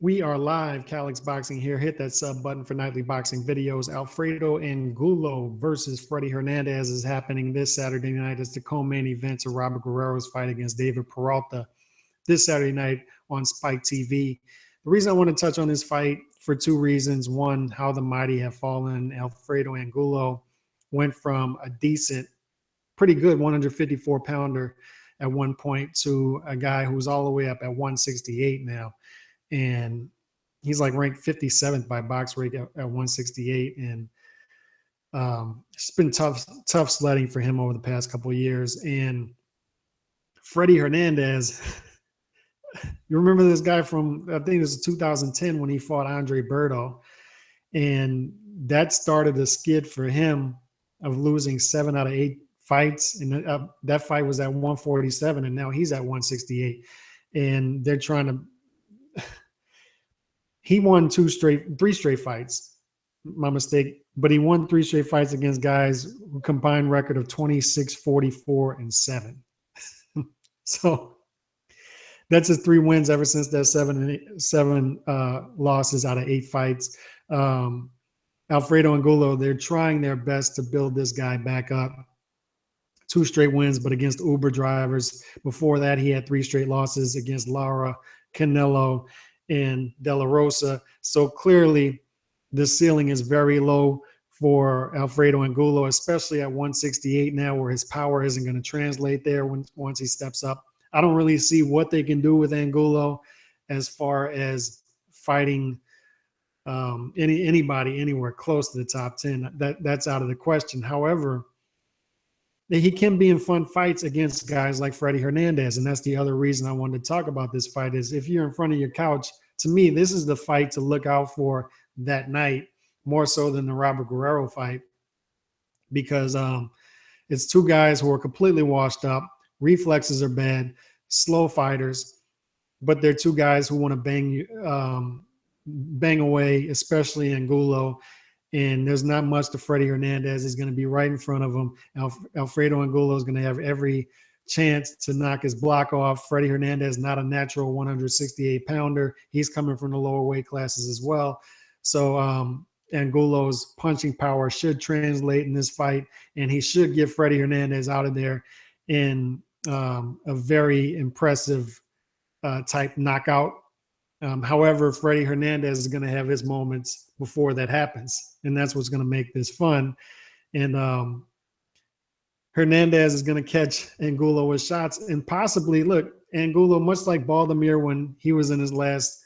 We are live, Calix Boxing here. Hit that sub button for nightly boxing videos. Alfredo Angulo versus Freddy Hernandez is happening this Saturday night. It's the co-main event of Robert Guerrero's fight against David Peralta this Saturday night on Spike TV. The reason I want to touch on this fight for two reasons. One, how the mighty have fallen. Alfredo Angulo went from a decent, pretty good 154-pounder at one point to a guy who's all the way up at 168 now. And he's like ranked 57th by box rate at 168. And it's been tough sledding for him over the past couple of years. And Freddy Hernandez, you remember this guy from, I think it was 2010 when he fought Andre Berto. And that started a skid for him of losing 7 out of 8 fights. And that fight was at 147, and now he's at 168. And they're trying to, he won 3 straight fights, my mistake, but he won 3 straight fights against guys who combined record of 26, 44, and 7. So that's his 3 wins ever since that 7 losses out of 8 fights. Alfredo Angulo, they're trying their best to build this guy back up. 2 straight wins, but against Uber drivers. Before that, he had 3 straight losses against Lara, Canelo, and De La Rosa. So clearly the ceiling is very low for Alfredo Angulo, especially at 168 now, where his power isn't going to translate there once he steps up. I don't really see what they can do with Angulo as far as fighting anybody anywhere close to the top 10. That's out of the question. However, he can be in fun fights against guys like Freddy Hernandez. And that's the other reason I wanted to talk about this fight is if you're in front of your couch, to me, this is the fight to look out for that night, more so than the Robert Guerrero fight, because it's 2 guys who are completely washed up. Reflexes are bad, slow fighters, but they're 2 guys who want to bang away, especially Angulo. And there's not much to Freddy Hernandez. He's going to be right in front of him. Alfredo Angulo is going to have every chance to knock his block off. Freddy Hernandez, not a natural 168-pounder. He's coming from the lower weight classes as well. So Angulo's punching power should translate in this fight, and he should get Freddy Hernandez out of there in a very impressive type knockout. However, Freddy Hernandez is going to have his moments before that happens, and that's what's going to make this fun. And Hernandez is going to catch Angulo with shots, and possibly, look, Angulo, much like Baldomir when he was in his last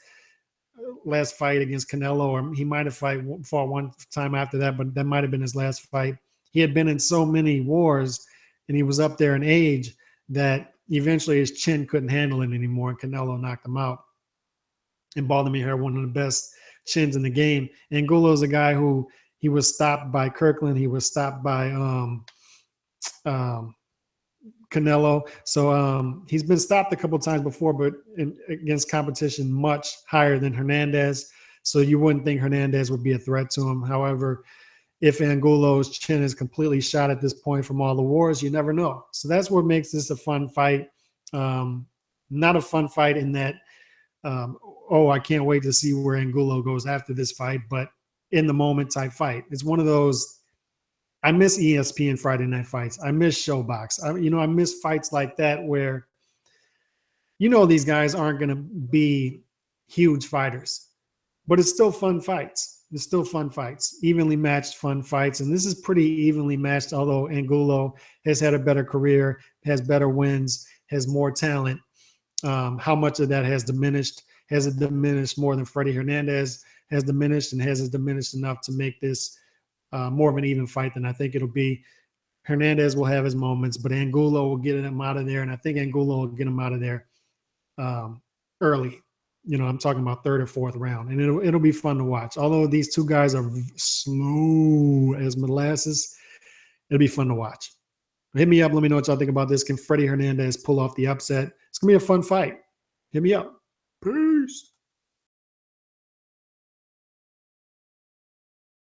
fight against Canelo, or he might have fought one time after that, but that might have been his last fight. He had been in so many wars, and he was up there in age that eventually his chin couldn't handle it anymore, and Canelo knocked him out. And Baldomir had one of the best chins in the game. Angulo is a guy who he was stopped by Kirkland. He was stopped by Canelo. So he's been stopped a couple times before, but against competition much higher than Hernandez. So you wouldn't think Hernandez would be a threat to him. However, if Angulo's chin is completely shot at this point from all the wars, you never know. So that's what makes this a fun fight. Not a fun fight in that, I can't wait to see where Angulo goes after this fight, but in the moment type fight. It's one of those, I miss ESPN Friday night fights. I miss Showbox. I miss fights like that where, these guys aren't going to be huge fighters, but it's still fun fights. It's still fun fights, evenly matched fun fights. And this is pretty evenly matched, although Angulo has had a better career, has better wins, has more talent. How much of that has diminished? Has it diminished more than Freddy Hernandez has diminished, and has it diminished enough to make this more of an even fight than I think it'll be? Hernandez will have his moments, but Angulo will get him out of there, and I think Angulo will get him out of there early. I'm talking about 3rd or 4th round, and it'll be fun to watch. Although these 2 guys are slow as molasses, it'll be fun to watch. Hit me up. Let me know what y'all think about this. Can Freddy Hernandez pull off the upset? It's going to be a fun fight. Hit me up. Peace.